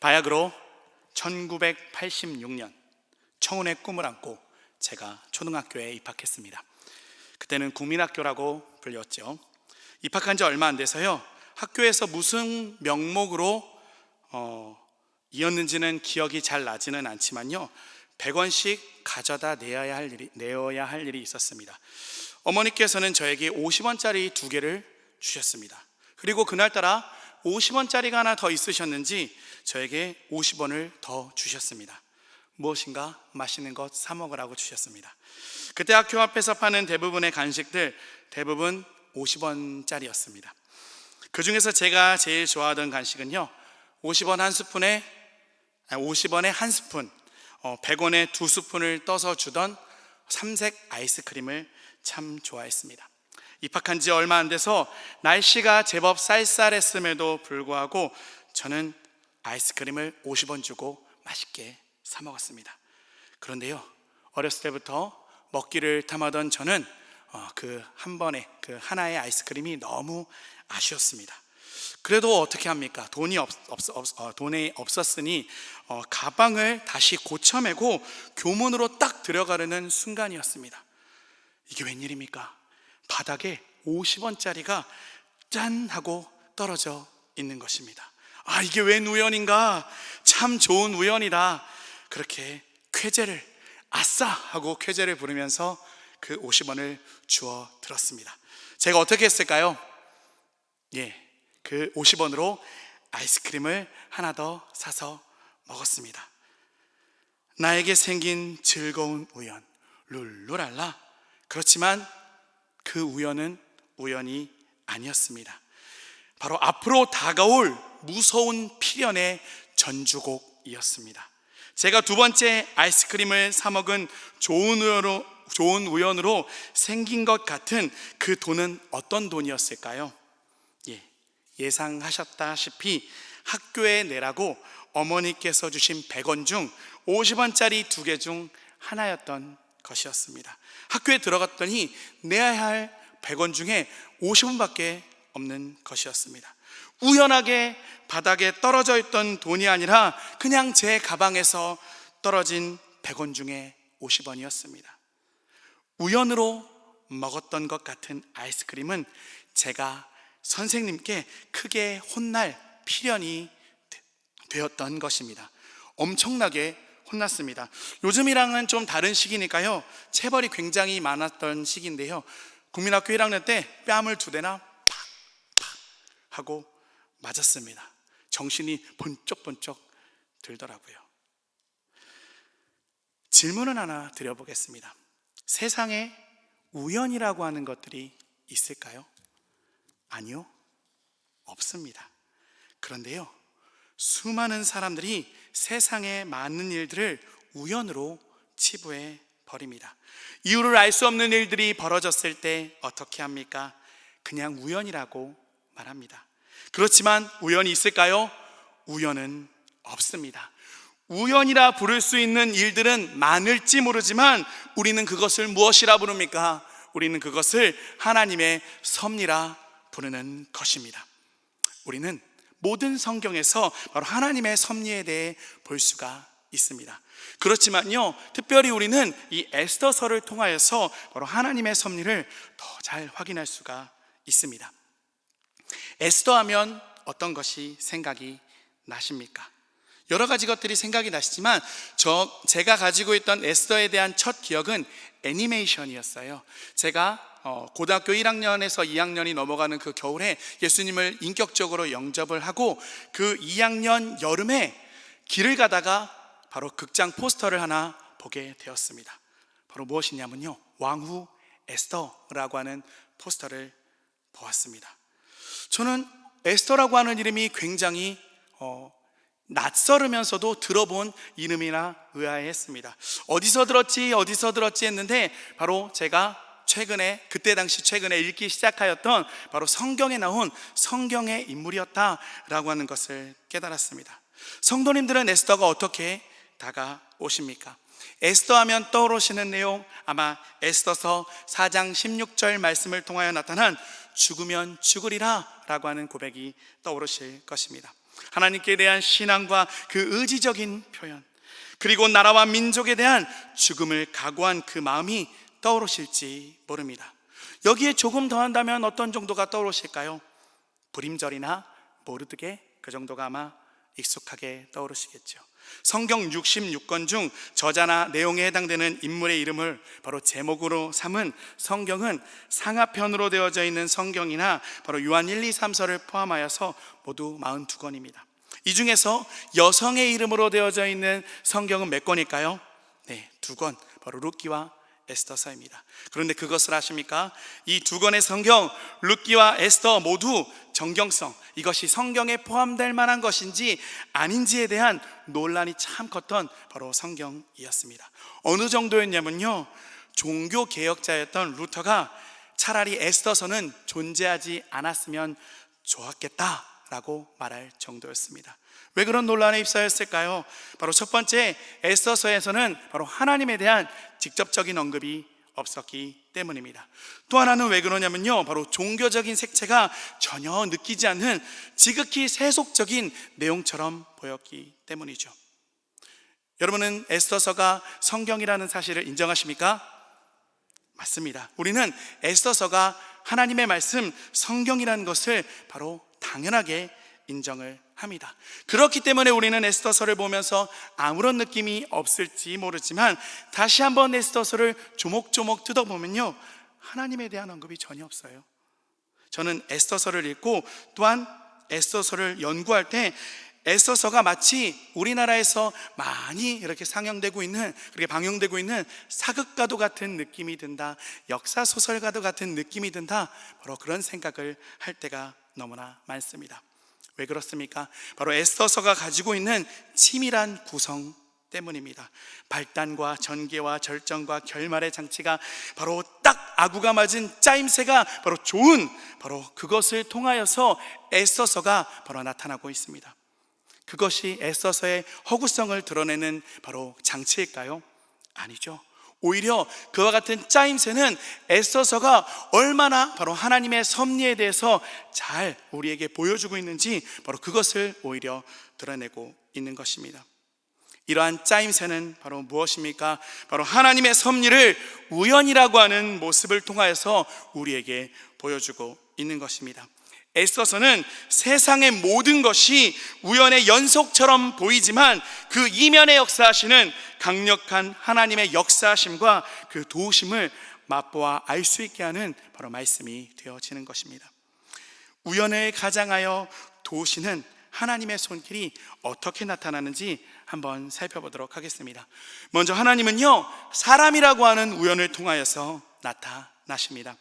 바야흐로 1986년 청운의 꿈을 안고 제가 초등학교에 입학했습니다. 그때는 국민학교라고 불렸죠. 입학한 지 얼마 안 돼서요, 학교에서 무슨 명목으로 이었는지는 기억이 잘 나지는 않지만요, 100원씩 가져다 내어야 할 일이 있었습니다. 어머니께서는 저에게 50원짜리 2개를 주셨습니다. 그리고 그날따라 50원짜리가 하나 더 있으셨는지 저에게 50원을 더 주셨습니다. 무엇인가 맛있는 것 사 먹으라고 주셨습니다. 그때 학교 앞에서 파는 대부분의 간식들 대부분 50원짜리였습니다. 그 중에서 제가 제일 좋아하던 간식은요, 50원에 한 스푼, 100원에 2스푼을 떠서 주던 삼색 아이스크림을 참 좋아했습니다. 입학한 지 얼마 안 돼서 날씨가 제법 쌀쌀했음에도 불구하고 저는 아이스크림을 50원 주고 맛있게 사 먹었습니다. 그런데요, 어렸을 때부터 먹기를 탐하던 저는 그 하나의 아이스크림이 너무 아쉬웠습니다. 그래도 어떻게 합니까? 돈이 없었으니 가방을 다시 고쳐매고 교문으로 딱 들어가려는 순간이었습니다. 이게 웬일입니까? 바닥에 50원짜리가 짠 하고 떨어져 있는 것입니다. 아, 이게 웬 우연인가? 참 좋은 우연이다. 그렇게 쾌재를, 아싸 하고 쾌재를 부르면서 그 50원을 주워 들었습니다. 제가 어떻게 했을까요? 그 50원으로 아이스크림을 하나 더 사서 먹었습니다. 나에게 생긴 즐거운 우연, 룰루랄라. 그렇지만 그 우연은 우연이 아니었습니다. 바로 앞으로 다가올 무서운 필연의 전주곡이었습니다. 제가 두 번째 아이스크림을 사 먹은 좋은 우연으로 생긴 것 같은 그 돈은 어떤 돈이었을까요? 예상하셨다시피 학교에 내라고 어머니께서 주신 100원 중 50원짜리 2개 중 하나였던 것이었습니다. 학교에 들어갔더니 내야 할 100원 중에 50원밖에 없는 것이었습니다. 우연하게 바닥에 떨어져 있던 돈이 아니라 그냥 제 가방에서 떨어진 100원 중에 50원이었습니다. 우연으로 먹었던 것 같은 아이스크림은 제가 선생님께 크게 혼날 필연이 되었던 것입니다. 엄청나게 혼났습니다. 요즘이랑은 좀 다른 시기니까요, 체벌이 굉장히 많았던 시기인데요, 국민학교 1학년 때 뺨을 2대나 팍팍 하고 맞았습니다. 정신이 번쩍번쩍 들더라고요. 질문을 하나 드려보겠습니다. 세상에 우연이라고 하는 것들이 있을까요? 아니요, 없습니다. 그런데요, 수많은 사람들이 세상의 많은 일들을 우연으로 치부해 버립니다. 이유를 알 수 없는 일들이 벌어졌을 때 어떻게 합니까? 그냥 우연이라고 말합니다. 그렇지만 우연이 있을까요? 우연은 없습니다. 우연이라 부를 수 있는 일들은 많을지 모르지만 우리는 그것을 무엇이라 부릅니까? 우리는 그것을 하나님의 섭리라 부르는 것입니다. 우리는 모든 성경에서 바로 하나님의 섭리에 대해 볼 수가 있습니다. 그렇지만요, 특별히 우리는 이 에스더서를 통하여서 바로 하나님의 섭리를 더 잘 확인할 수가 있습니다. 에스더 하면 어떤 것이 생각이 나십니까? 여러 가지 것들이 생각이 나시지만 제가 가지고 있던 에스더에 대한 첫 기억은 애니메이션이었어요. 제가 고등학교 1학년에서 2학년이 넘어가는 그 겨울에 예수님을 인격적으로 영접을 하고 그 2학년 여름에 길을 가다가 바로 극장 포스터를 하나 보게 되었습니다. 바로 무엇이냐면요, 왕후 에스더라고 하는 포스터를 보았습니다. 저는 에스더라고 하는 이름이 굉장히 낯설으면서도 들어본 이름이나 의아해했습니다. 어디서 들었지 했는데 바로 제가 그때 당시 최근에 읽기 시작하였던 바로 성경에 나온 성경의 인물이었다라고 하는 것을 깨달았습니다. 성도님들은 에스더가 어떻게 다가오십니까? 에스더 하면 떠오르시는 내용, 아마 에스더서 4장 16절 말씀을 통하여 나타난 죽으면 죽으리라 라고 하는 고백이 떠오르실 것입니다. 하나님께 대한 신앙과 그 의지적인 표현, 그리고 나라와 민족에 대한 죽음을 각오한 그 마음이 떠오르실지 모릅니다. 여기에 조금 더한다면 어떤 정도가 떠오르실까요? 불임절이나 모르드게, 그 정도가 아마 익숙하게 떠오르시겠죠. 성경 66권 중 저자나 내용에 해당되는 인물의 이름을 바로 제목으로 삼은 성경은 상하편으로 되어져 있는 성경이나 바로 요한 1, 2, 3서를 포함하여서 모두 42권입니다. 이 중에서 여성의 이름으로 되어져 있는 성경은 몇 권일까요? 네, 2권, 바로 룻기와 에스더서입니다. 그런데 그것을 아십니까? 이 2권의 성경, 룻기와 에스더 모두 정경성, 이것이 성경에 포함될 만한 것인지 아닌지에 대한 논란이 참 컸던 바로 성경이었습니다. 어느 정도였냐면요, 종교개혁자였던 루터가 차라리 에스더서는 존재하지 않았으면 좋았겠다라고 말할 정도였습니다. 왜 그런 논란에 휩싸였을까요? 바로 첫 번째, 에스더서에서는 바로 하나님에 대한 직접적인 언급이 없었기 때문입니다. 또 하나는 왜 그러냐면요, 바로 종교적인 색채가 전혀 느끼지 않는 지극히 세속적인 내용처럼 보였기 때문이죠. 여러분은 에스더서가 성경이라는 사실을 인정하십니까? 맞습니다. 우리는 에스더서가 하나님의 말씀, 성경이라는 것을 바로 당연하게 인정을 합니다. 그렇기 때문에 우리는 에스더서를 보면서 아무런 느낌이 없을지 모르지만 다시 한번 에스더서를 조목조목 뜯어보면요, 하나님에 대한 언급이 전혀 없어요. 저는 에스더서를 읽고 또한 에스더서를 연구할 때 에스더서가 마치 우리나라에서 많이 이렇게 상영되고 있는, 그렇게 방영되고 있는 사극과도 같은 느낌이 든다, 역사소설과도 같은 느낌이 든다, 바로 그런 생각을 할 때가 너무나 많습니다. 왜 그렇습니까? 바로 에스더서가 가지고 있는 치밀한 구성 때문입니다. 발단과 전개와 절정과 결말의 장치가 바로 딱 아구가 맞은 짜임새가 바로 좋은, 바로 그것을 통하여서 에스더서가 바로 나타나고 있습니다. 그것이 에스더서의 허구성을 드러내는 바로 장치일까요? 아니죠. 오히려 그와 같은 짜임새는 에스더서가 얼마나 바로 하나님의 섭리에 대해서 잘 우리에게 보여주고 있는지 바로 그것을 오히려 드러내고 있는 것입니다. 이러한 짜임새는 바로 무엇입니까? 바로 하나님의 섭리를 우연이라고 하는 모습을 통하여서 우리에게 보여주고 있는 것입니다. 에스더서는 세상의 모든 것이 우연의 연속처럼 보이지만 그 이면에 역사하시는 강력한 하나님의 역사하심과 그 도우심을 맛보아 알 수 있게 하는 바로 말씀이 되어지는 것입니다. 우연을 가장하여 도우시는 하나님의 손길이 어떻게 나타나는지 한번 살펴보도록 하겠습니다. 먼저 하나님은요, 사람이라고 하는 우연을 통하여서 나타나십니다.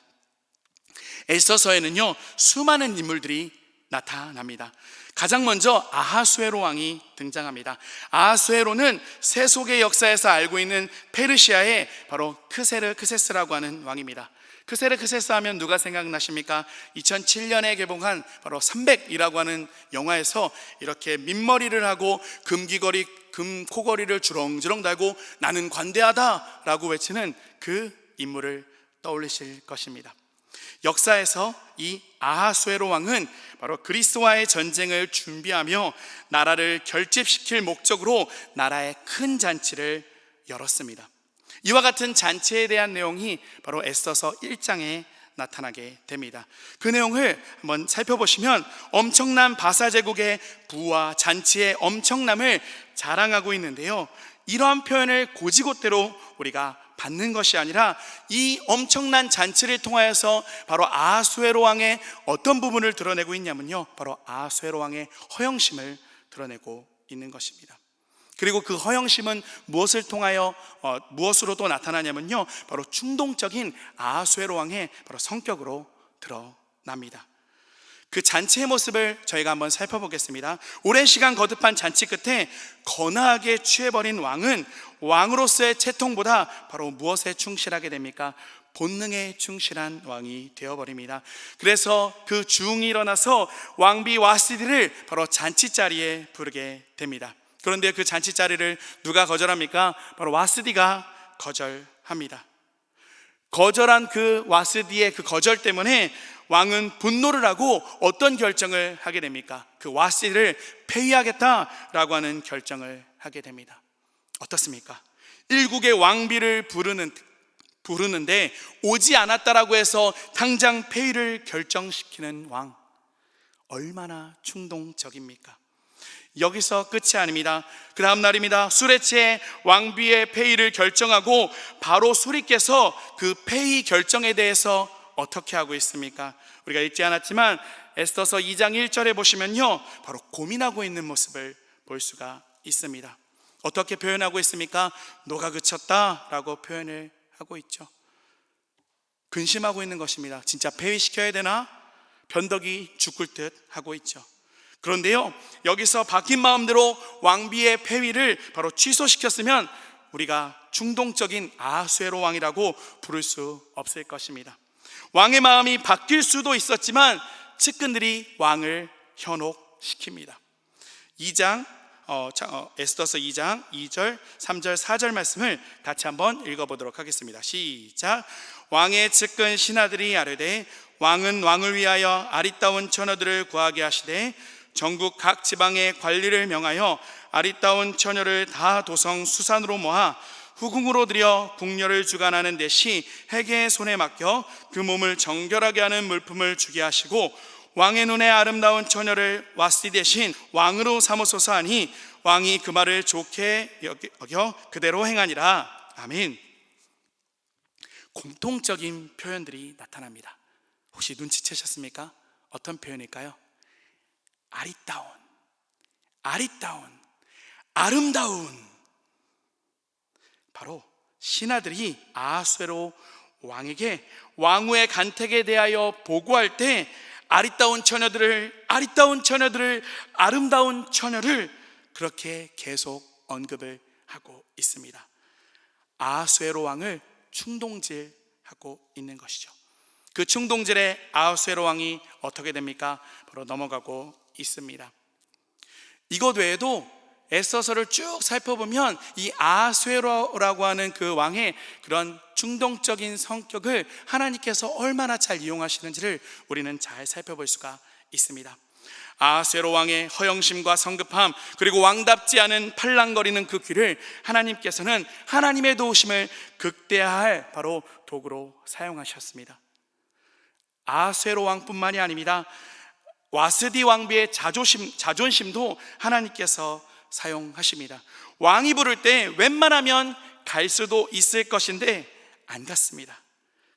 에스더서에는요, 수많은 인물들이 나타납니다. 가장 먼저 아하수에로 왕이 등장합니다. 아하수에로는 세속의 역사에서 알고 있는 페르시아의 바로 크세르크세스라고 하는 왕입니다. 크세르크세스 하면 누가 생각나십니까? 2007년에 개봉한 바로 300이라고 하는 영화에서 이렇게 민머리를 하고 금귀걸이, 금코걸이를 주렁주렁 달고 나는 관대하다라고 외치는 그 인물을 떠올리실 것입니다. 역사에서 이 아하수에로 왕은 바로 그리스와의 전쟁을 준비하며 나라를 결집시킬 목적으로 나라의 큰 잔치를 열었습니다. 이와 같은 잔치에 대한 내용이 바로 에스더서 1장에 나타나게 됩니다. 그 내용을 한번 살펴보시면 엄청난 바사 제국의 부와 잔치의 엄청남을 자랑하고 있는데요, 이러한 표현을 곧이곧대로 우리가 받는 것이 아니라 이 엄청난 잔치를 통하여서 바로 아하수에로 왕의 어떤 부분을 드러내고 있냐면요, 바로 아하수에로 왕의 허영심을 드러내고 있는 것입니다. 그리고 그 허영심은 무엇을 통하여 무엇으로 또 나타나냐면요, 바로 충동적인 아하수에로 왕의 바로 성격으로 드러납니다. 그 잔치의 모습을 저희가 한번 살펴보겠습니다. 오랜 시간 거듭한 잔치 끝에 거나하게 취해버린 왕은 왕으로서의 채통보다 바로 무엇에 충실하게 됩니까? 본능에 충실한 왕이 되어버립니다. 그래서 그 주웅이 일어나서 왕비 와스디를 바로 잔치자리에 부르게 됩니다. 그런데 그 잔치자리를 누가 거절합니까? 바로 와스디가 거절합니다. 거절한 그 와스디의 그 거절 때문에 왕은 분노를 하고 어떤 결정을 하게 됩니까? 그 와스티를 폐위하겠다라고 하는 결정을 하게 됩니다. 어떻습니까? 일국의 왕비를 부르는데 오지 않았다라고 해서 당장 폐위를 결정시키는 왕, 얼마나 충동적입니까? 여기서 끝이 아닙니다. 그 다음 날입니다. 술에 취해 왕비의 폐위를 결정하고 바로 수리께서 그 폐위 결정에 대해서 어떻게 하고 있습니까? 우리가 읽지 않았지만 에스더서 2장 1절에 보시면요, 바로 고민하고 있는 모습을 볼 수가 있습니다. 어떻게 표현하고 있습니까? 노가 그쳤다라고 표현을 하고 있죠. 근심하고 있는 것입니다. 진짜 폐위시켜야 되나? 변덕이 죽을 듯 하고 있죠. 그런데요, 여기서 바뀐 마음대로 왕비의 폐위를 바로 취소시켰으면 우리가 충동적인 아하수에로 왕이라고 부를 수 없을 것입니다. 왕의 마음이 바뀔 수도 있었지만 측근들이 왕을 현혹시킵니다. 에스더서 2장 2절, 3절, 4절 말씀을 같이 한번 읽어보도록 하겠습니다. 시작. 왕의 측근 신하들이 아뢰되 왕은 왕을 위하여 아리따운 처녀들을 구하게 하시되 전국 각 지방의 관리를 명하여 아리따운 처녀를 다 도성 수산으로 모아 후궁으로 들여 궁녀를 주관하는 대시 해계의 손에 맡겨 그 몸을 정결하게 하는 물품을 주게 하시고 왕의 눈에 아름다운 처녀를 와스티 대신 왕으로 삼으소서 하니 왕이 그 말을 좋게 여겨 그대로 행하니라. 아멘. 공통적인 표현들이 나타납니다. 혹시 눈치채셨습니까? 어떤 표현일까요? 아리따운, 아름다운. 바로 신하들이 아하수에로 왕에게 왕후의 간택에 대하여 보고할 때 아리따운 처녀들을, 아름다운 처녀를 그렇게 계속 언급을 하고 있습니다. 아하수에로 왕을 충동질하고 있는 것이죠. 그 충동질에 아하수에로 왕이 어떻게 됩니까? 바로 넘어가고 있습니다. 이것 외에도 에스더서를 쭉 살펴보면 이 아하수에로라고 하는 그 왕의 그런 충동적인 성격을 하나님께서 얼마나 잘 이용하시는지를 우리는 잘 살펴볼 수가 있습니다. 아하수에로 왕의 허영심과 성급함, 그리고 왕답지 않은 팔랑거리는 그 귀를 하나님께서는 하나님의 도우심을 극대화할 바로 도구로 사용하셨습니다. 아하수에로 왕뿐만이 아닙니다. 와스디 왕비의 자존심도 하나님께서 사용하십니다. 왕이 부를 때 웬만하면 갈 수도 있을 것인데 안 갔습니다.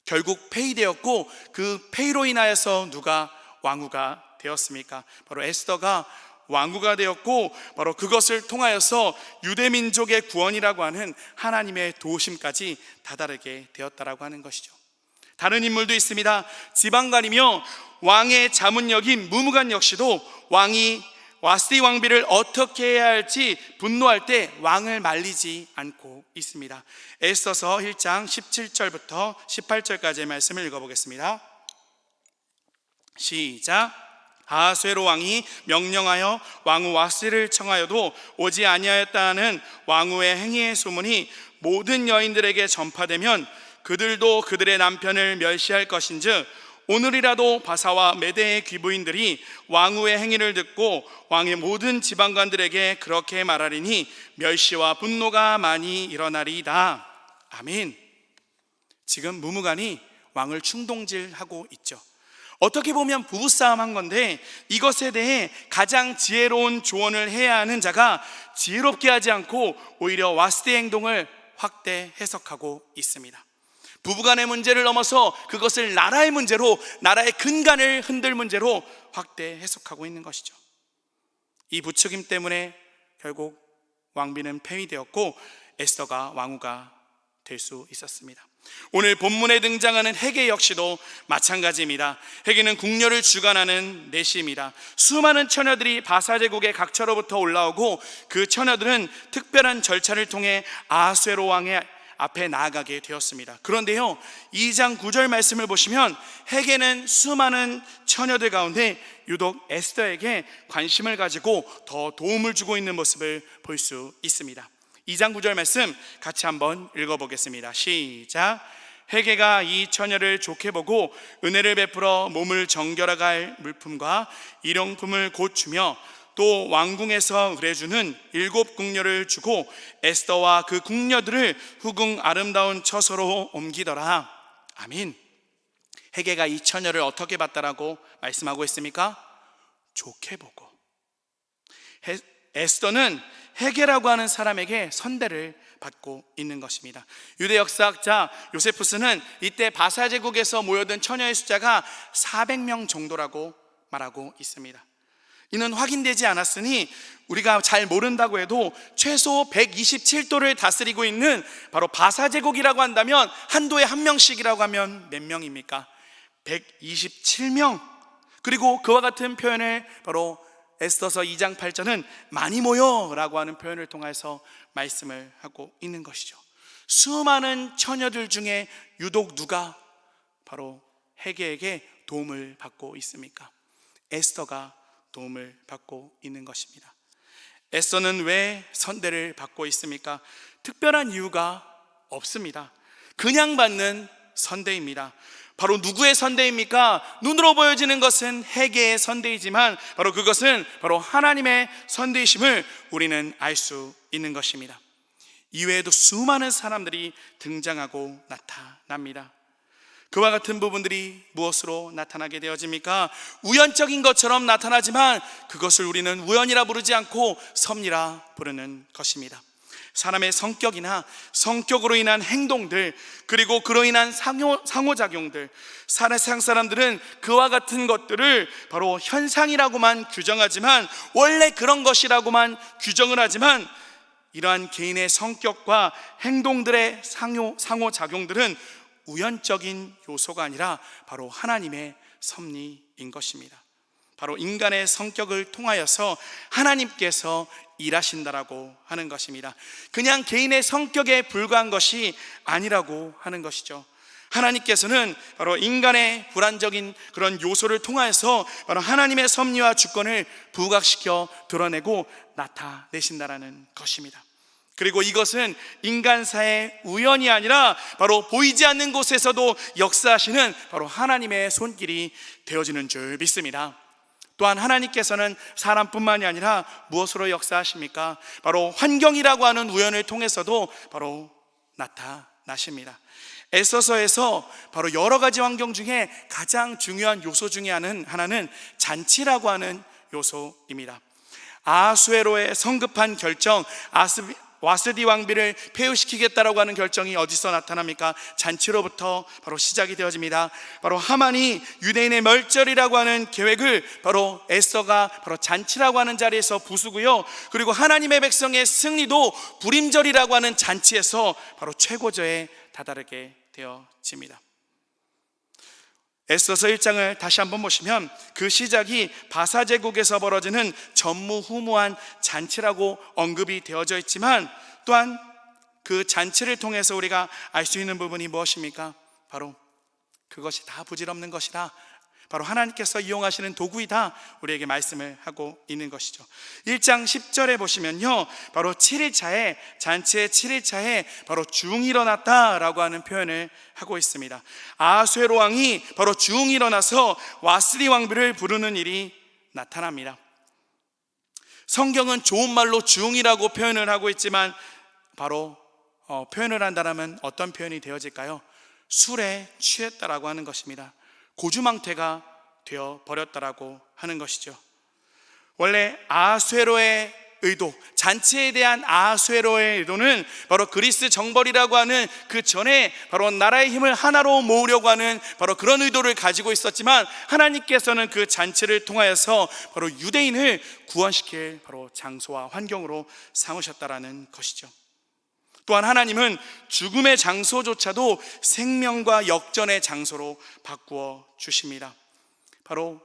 결국 폐위되었고 그 폐위로 인하여서 누가 왕후가 되었습니까? 바로 에스더가 왕후가 되었고 바로 그것을 통하여서 유대민족의 구원이라고 하는 하나님의 도우심까지 다다르게 되었다라고 하는 것이죠. 다른 인물도 있습니다. 지방관이며 왕의 자문역인 무무관 역시도 왕이 와스티 왕비를 어떻게 해야 할지 분노할 때 왕을 말리지 않고 있습니다. 에스더서 1장 17절부터 18절까지의 말씀을 읽어보겠습니다. 시작. 아하수에로 왕이 명령하여 왕후 와스티를 청하여도 오지 아니하였다는 왕후의 행위의 소문이 모든 여인들에게 전파되면 그들도 그들의 남편을 멸시할 것인즉 오늘이라도 바사와 메대의 귀부인들이 왕후의 행위를 듣고 왕의 모든 지방관들에게 그렇게 말하리니 멸시와 분노가 많이 일어나리이다. 아멘. 지금 무무관이 왕을 충동질하고 있죠. 어떻게 보면 부부싸움 한 건데 이것에 대해 가장 지혜로운 조언을 해야 하는 자가 지혜롭게 하지 않고 오히려 와스티의 행동을 확대 해석하고 있습니다. 부부간의 문제를 넘어서 그것을 나라의 문제로, 나라의 근간을 흔들 문제로 확대 해석하고 있는 것이죠. 이 부추김 때문에 결국 왕비는 폐위되었고 에스더가 왕후가 될 수 있었습니다. 오늘 본문에 등장하는 헤게 역시도 마찬가지입니다. 헤게는 궁녀를 주관하는 내시입니다. 수많은 처녀들이 바사 제국의 각처로부터 올라오고 그 처녀들은 특별한 절차를 통해 아하수에로 왕의 앞에 나아가게 되었습니다. 그런데요, 2장 9절 말씀을 보시면 헤게는 수많은 처녀들 가운데 유독 에스더에게 관심을 가지고 더 도움을 주고 있는 모습을 볼 수 있습니다. 2장 9절 말씀 같이 한번 읽어보겠습니다. 시작. 헤게가 이 처녀를 좋게 보고 은혜를 베풀어 몸을 정결하게 할 물품과 일용품을 곧 주며 또 왕궁에서 의뢰주는 7 궁녀를 주고 에스더와 그 궁녀들을 후궁 아름다운 처소로 옮기더라. 아멘. 헤게가 이 처녀를 어떻게 봤다라고 말씀하고 있습니까? 좋게 보고. 에스더는 헤게라고 하는 사람에게 선대를 받고 있는 것입니다. 유대 역사학자 요세푸스는 이때 바사 제국에서 모여든 처녀의 숫자가 400명 정도라고 말하고 있습니다. 이는 확인되지 않았으니 우리가 잘 모른다고 해도 최소 127도를 다스리고 있는 바로 바사 제국이라고 한다면 한도에 한 명씩이라고 하면 몇 명입니까? 127명. 그리고 그와 같은 표현을 바로 에스더서 2장 8절은 많이 모여 라고 하는 표현을 통해서 말씀을 하고 있는 것이죠. 수많은 처녀들 중에 유독 누가 바로 헤게에게 도움을 받고 있습니까? 에스더가 도움을 받고 있는 것입니다. 에스더는 왜 선대를 받고 있습니까? 특별한 이유가 없습니다. 그냥 받는 선대입니다. 바로 누구의 선대입니까? 눈으로 보여지는 것은 헤게의 선대이지만 바로 그것은 바로 하나님의 선대이심을 우리는 알 수 있는 것입니다. 이외에도 수많은 사람들이 등장하고 나타납니다. 그와 같은 부분들이 무엇으로 나타나게 되어집니까? 우연적인 것처럼 나타나지만 그것을 우리는 우연이라 부르지 않고 섭리라 부르는 것입니다. 사람의 성격이나 성격으로 인한 행동들, 그리고 그로 인한 상호작용들, 세상 사람들은 그와 같은 것들을 바로 현상이라고만 규정하지만, 원래 그런 것이라고만 규정을 하지만, 이러한 개인의 성격과 행동들의 상호작용들은 우연적인 요소가 아니라 바로 하나님의 섭리인 것입니다. 바로 인간의 성격을 통하여서 하나님께서 일하신다라고 하는 것입니다. 그냥 개인의 성격에 불과한 것이 아니라고 하는 것이죠. 하나님께서는 바로 인간의 불안적인 그런 요소를 통하여서 바로 하나님의 섭리와 주권을 부각시켜 드러내고 나타내신다라는 것입니다. 그리고 이것은 인간사의 우연이 아니라 바로 보이지 않는 곳에서도 역사하시는 바로 하나님의 손길이 되어지는 줄 믿습니다. 또한 하나님께서는 사람뿐만이 아니라 무엇으로 역사하십니까? 바로 환경이라고 하는 우연을 통해서도 바로 나타나십니다. 에스더서에서 바로 여러 가지 환경 중에 가장 중요한 요소 중에 하나는 잔치라고 하는 요소입니다. 아하수에로의 성급한 결정, 와스디 왕비를 폐위시키겠다라고 하는 결정이 어디서 나타납니까? 잔치로부터 바로 시작이 되어집니다. 바로 하만이 유대인의 멸절이라고 하는 계획을 바로 에스더가 바로 잔치라고 하는 자리에서 부수고요, 그리고 하나님의 백성의 승리도 불임절이라고 하는 잔치에서 바로 최고조에 다다르게 되어집니다. 에스더서 1장을 다시 한번 보시면 그 시작이 바사 제국에서 벌어지는 전무후무한 잔치라고 언급이 되어져 있지만, 또한 그 잔치를 통해서 우리가 알 수 있는 부분이 무엇입니까? 바로 그것이 다 부질없는 것이라, 바로 하나님께서 이용하시는 도구이다, 우리에게 말씀을 하고 있는 것이죠. 1장 10절에 보시면요, 바로 7일차에, 잔치의 7일차에 바로 중이 일어났다라고 하는 표현을 하고 있습니다. 아하수에로 왕이 바로 중이 일어나서 와스리 왕비를 부르는 일이 나타납니다. 성경은 좋은 말로 중이라고 표현을 하고 있지만 바로 표현을 한다면 어떤 표현이 되어질까요? 술에 취했다라고 하는 것입니다. 고주망태가 되어버렸다라고 하는 것이죠. 원래 아하수에로의 의도, 잔치에 대한 아하수에로의 의도는 바로 그리스 정벌이라고 하는 그 전에 바로 나라의 힘을 하나로 모으려고 하는 바로 그런 의도를 가지고 있었지만, 하나님께서는 그 잔치를 통하여서 바로 유대인을 구원시킬 바로 장소와 환경으로 삼으셨다라는 것이죠. 또한 하나님은 죽음의 장소조차도 생명과 역전의 장소로 바꾸어 주십니다. 바로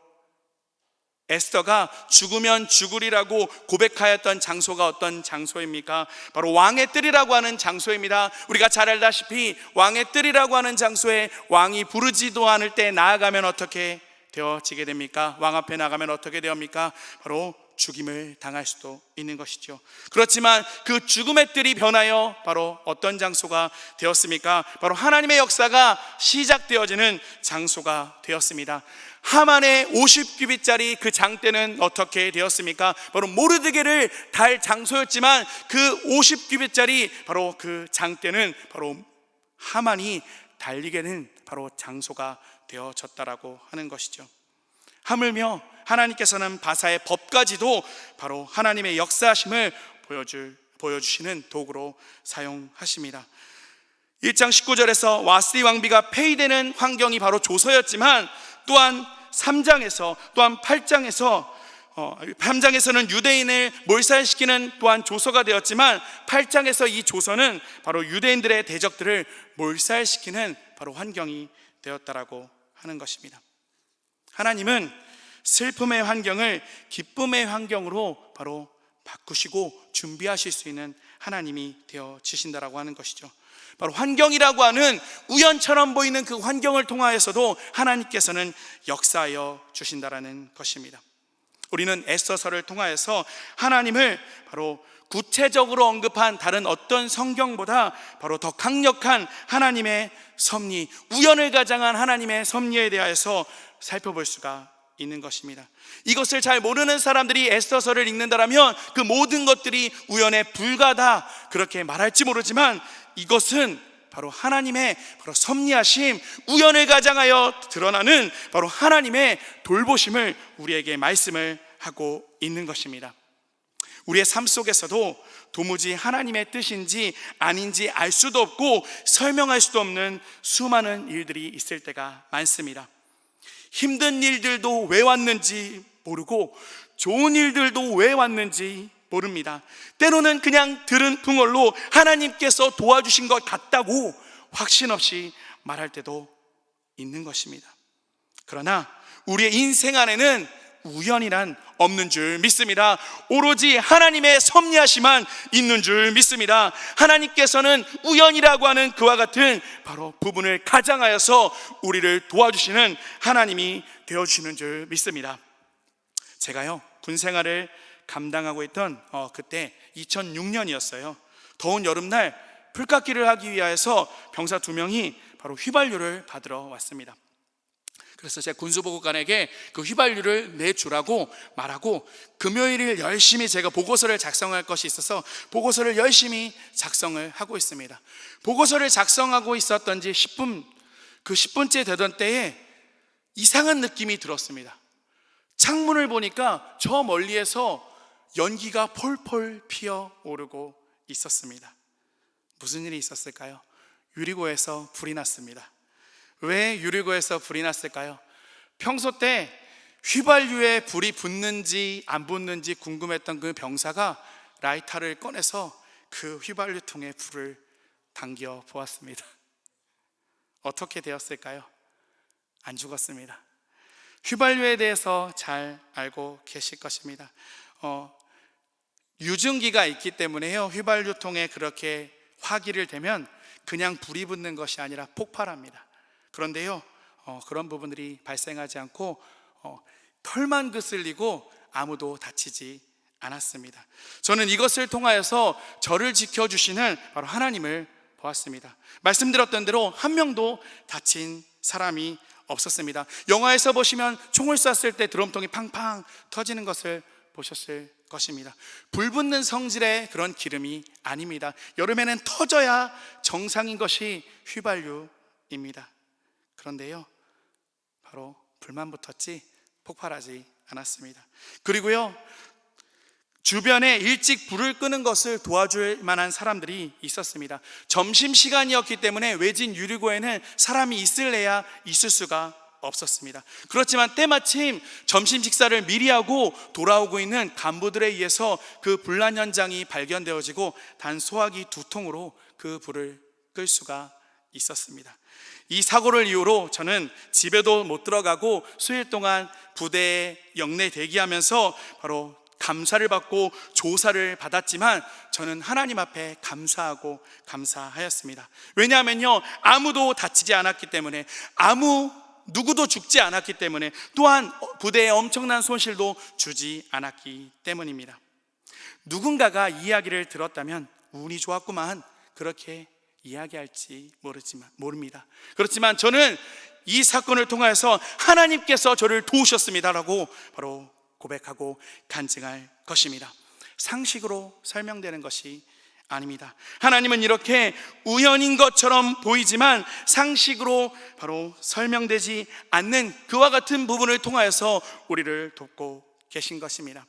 에스더가 죽으면 죽으리라고 고백하였던 장소가 어떤 장소입니까? 바로 왕의 뜰이라고 하는 장소입니다. 우리가 잘 알다시피 왕의 뜰이라고 하는 장소에 왕이 부르지도 않을 때 나아가면 어떻게 되어지게 됩니까? 왕 앞에 나가면 어떻게 되옵니까? 바로 죽임을 당할 수도 있는 것이죠. 그렇지만 그 죽음의 뜰이 변하여 바로 어떤 장소가 되었습니까? 바로 하나님의 역사가 시작되어지는 장소가 되었습니다. 하만의 50규빗짜리 그 장대는 어떻게 되었습니까? 바로 모르드게를 달 장소였지만 그 50규빗짜리 바로 그 장대는 바로 하만이 달리게 된 바로 장소가 되어졌다라고 하는 것이죠. 하물며 하나님께서는 바사의 법까지도 바로 하나님의 역사하심을 보여주시는 도구로 사용하십니다. 1장 19절에서 와스디 왕비가 폐위되는 환경이 바로 조서였지만 또한 3장에서 또한 8장에서는 유대인을 몰살시키는 또한 조서가 되었지만 8장에서 이 조서는 바로 유대인들의 대적들을 몰살시키는 바로 환경이 되었다라고 하는 것입니다. 하나님은 슬픔의 환경을 기쁨의 환경으로 바로 바꾸시고 준비하실 수 있는 하나님이 되어지신다라고 하는 것이죠. 바로 환경이라고 하는 우연처럼 보이는 그 환경을 통하여서도 하나님께서는 역사하여 주신다라는 것입니다. 우리는 에스더서를 통하여서 하나님을 바로 구체적으로 언급한 다른 어떤 성경보다 바로 더 강력한 하나님의 섭리, 우연을 가장한 하나님의 섭리에 대하여서 살펴볼 수가 있는 것입니다. 이것을 잘 모르는 사람들이 에스더서를 읽는다라면 그 모든 것들이 우연에 불과하다 그렇게 말할지 모르지만 이것은 바로 하나님의 바로 섭리하심, 우연을 가장하여 드러나는 바로 하나님의 돌보심을 우리에게 말씀을 하고 있는 것입니다. 우리의 삶 속에서도 도무지 하나님의 뜻인지 아닌지 알 수도 없고 설명할 수도 없는 수많은 일들이 있을 때가 많습니다. 힘든 일들도 왜 왔는지 모르고 좋은 일들도 왜 왔는지 모릅니다. 때로는 그냥 들은 풍월로 하나님께서 도와주신 것 같다고 확신 없이 말할 때도 있는 것입니다. 그러나 우리의 인생 안에는 우연이란 없는 줄 믿습니다. 오로지 하나님의 섭리하심만 있는 줄 믿습니다. 하나님께서는 우연이라고 하는 그와 같은 바로 부분을 가장하여서 우리를 도와주시는 하나님이 되어주시는 줄 믿습니다. 제가요 군생활을 감당하고 있던 그때 2006년이었어요. 더운 여름날 풀깎기를 하기 위해서 병사 2명이 바로 휘발유를 받으러 왔습니다. 그래서 제 군수보고관에게 그 휘발유를 내주라고 말하고 금요일을 열심히 제가 보고서를 작성할 것이 있어서 보고서를 열심히 작성을 하고 있습니다. 보고서를 작성하고 있었던 지 10분째 되던 때에 이상한 느낌이 들었습니다. 창문을 보니까 저 멀리에서 연기가 폴폴 피어오르고 있었습니다. 무슨 일이 있었을까요? 유리고에서 불이 났습니다. 왜 유리고에서 불이 났을까요? 평소 때 휘발유에 불이 붙는지 안 붙는지 궁금했던 그 병사가 라이터를 꺼내서 그 휘발유통에 불을 당겨 보았습니다. 어떻게 되었을까요? 안 죽었습니다. 휘발유에 대해서 잘 알고 계실 것입니다. 유증기가 있기 때문에요, 휘발유통에 그렇게 화기를 대면 그냥 불이 붙는 것이 아니라 폭발합니다. 그런데요 그런 부분들이 발생하지 않고 털만 그슬리고 아무도 다치지 않았습니다. 저는 이것을 통하여서 저를 지켜주시는 바로 하나님을 보았습니다. 말씀드렸던 대로 한 명도 다친 사람이 없었습니다. 영화에서 보시면 총을 쐈을 때 드럼통이 팡팡 터지는 것을 보셨을 것입니다. 불붙는 성질의 그런 기름이 아닙니다. 여름에는 터져야 정상인 것이 휘발유입니다. 그런데요 바로 불만 붙었지 폭발하지 않았습니다. 그리고요 주변에 일찍 불을 끄는 것을 도와줄 만한 사람들이 있었습니다. 점심시간이었기 때문에 외진 유리고에는 사람이 있을래야 있을 수가 없었습니다. 그렇지만 때마침 점심 식사를 미리 하고 돌아오고 있는 간부들에 의해서 그 불난 현장이 발견되어지고 단 소화기 2통으로 그 불을 끌 수가 있었습니다. 이 사고를 이유로 저는 집에도 못 들어가고 수일 동안 부대에 영내 대기하면서 바로 감사를 받고 조사를 받았지만 저는 하나님 앞에 감사하고 감사하였습니다. 왜냐하면요 아무도 다치지 않았기 때문에 아무 누구도 죽지 않았기 때문에, 또한 부대에 엄청난 손실도 주지 않았기 때문입니다. 누군가가 이야기를 들었다면 운이 좋았구만, 그렇게 이야기할지 모릅니다. 그렇지만 저는 이 사건을 통하여서 하나님께서 저를 도우셨습니다라고 바로 고백하고 간증할 것입니다. 상식으로 설명되는 것이 아닙니다. 하나님은 이렇게 우연인 것처럼 보이지만 상식으로 바로 설명되지 않는 그와 같은 부분을 통하여서 우리를 돕고 계신 것입니다.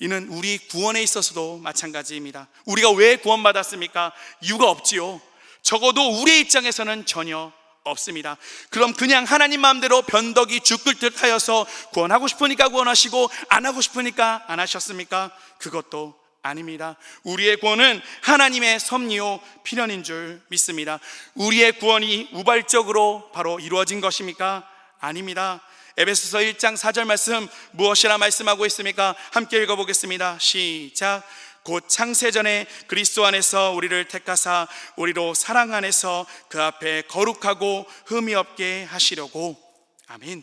이는 우리 구원에 있어서도 마찬가지입니다. 우리가 왜 구원받았습니까? 이유가 없지요. 적어도 우리의 입장에서는 전혀 없습니다. 그럼 그냥 하나님 마음대로 변덕이 죽을 듯 하여서 구원하고 싶으니까 구원하시고 안 하고 싶으니까 안 하셨습니까? 그것도 아닙니다. 우리의 구원은 하나님의 섭리요 필연인 줄 믿습니다. 우리의 구원이 우발적으로 바로 이루어진 것입니까? 아닙니다. 에베소서 1장 4절 말씀 무엇이라 말씀하고 있습니까? 함께 읽어보겠습니다. 시작. 곧 창세전에 그리스도 안에서 우리를 택하사 우리로 사랑 안에서 그 앞에 거룩하고 흠이 없게 하시려고. 아멘.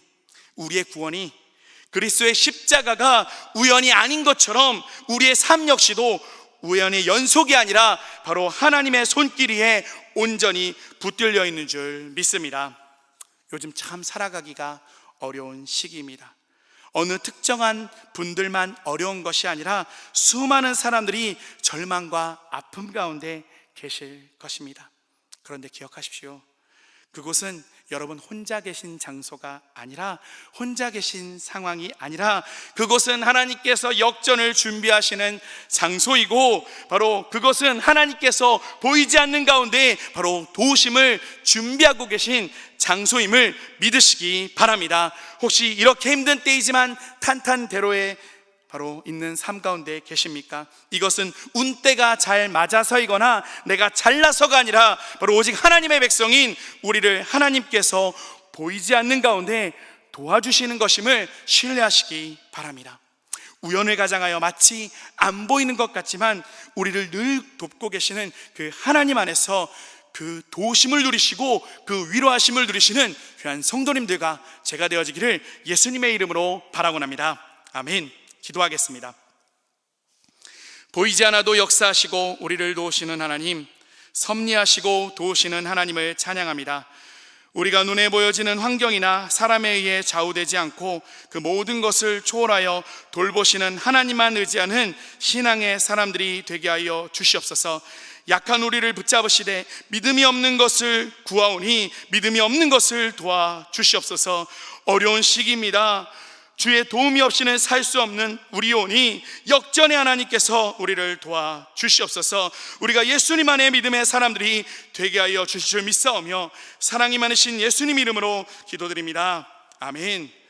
우리의 구원이 그리스도의 십자가가 우연이 아닌 것처럼 우리의 삶 역시도 우연의 연속이 아니라 바로 하나님의 손길이에 온전히 붙들려 있는 줄 믿습니다. 요즘 참 살아가기가 어려운 시기입니다. 어느 특정한 분들만 어려운 것이 아니라 수많은 사람들이 절망과 아픔 가운데 계실 것입니다. 그런데 기억하십시오. 그곳은 여러분 혼자 계신 장소가 아니라, 혼자 계신 상황이 아니라 그곳은 하나님께서 역전을 준비하시는 장소이고, 바로 그것은 하나님께서 보이지 않는 가운데 바로 도우심을 준비하고 계신 장소임을 믿으시기 바랍니다. 혹시 이렇게 힘든 때이지만 탄탄대로에 바로 있는 삶 가운데 계십니까? 이것은 운때가 잘 맞아서이거나 내가 잘나서가 아니라 바로 오직 하나님의 백성인 우리를 하나님께서 보이지 않는 가운데 도와주시는 것임을 신뢰하시기 바랍니다. 우연을 가장하여 마치 안 보이는 것 같지만 우리를 늘 돕고 계시는 그 하나님 안에서 그 도우심을 누리시고 그 위로하심을 누리시는 귀한 성도님들과 제가 되어지기를 예수님의 이름으로 바라곤 합니다. 아멘. 기도하겠습니다. 보이지 않아도 역사하시고 우리를 도우시는 하나님, 섭리하시고 도우시는 하나님을 찬양합니다. 우리가 눈에 보여지는 환경이나 사람에 의해 좌우되지 않고 그 모든 것을 초월하여 돌보시는 하나님만 의지하는 신앙의 사람들이 되게 하여 주시옵소서. 약한 우리를 붙잡으시되 믿음이 없는 것을 구하오니 믿음이 없는 것을 도와주시옵소서. 어려운 시기입니다. 주의 도움이 없이는 살 수 없는 우리오니 역전의 하나님께서 우리를 도와주시옵소서. 우리가 예수님 안에 믿음의 사람들이 되게 하여 주실 줄 믿사오며 사랑이 많으신 예수님 이름으로 기도드립니다. 아멘.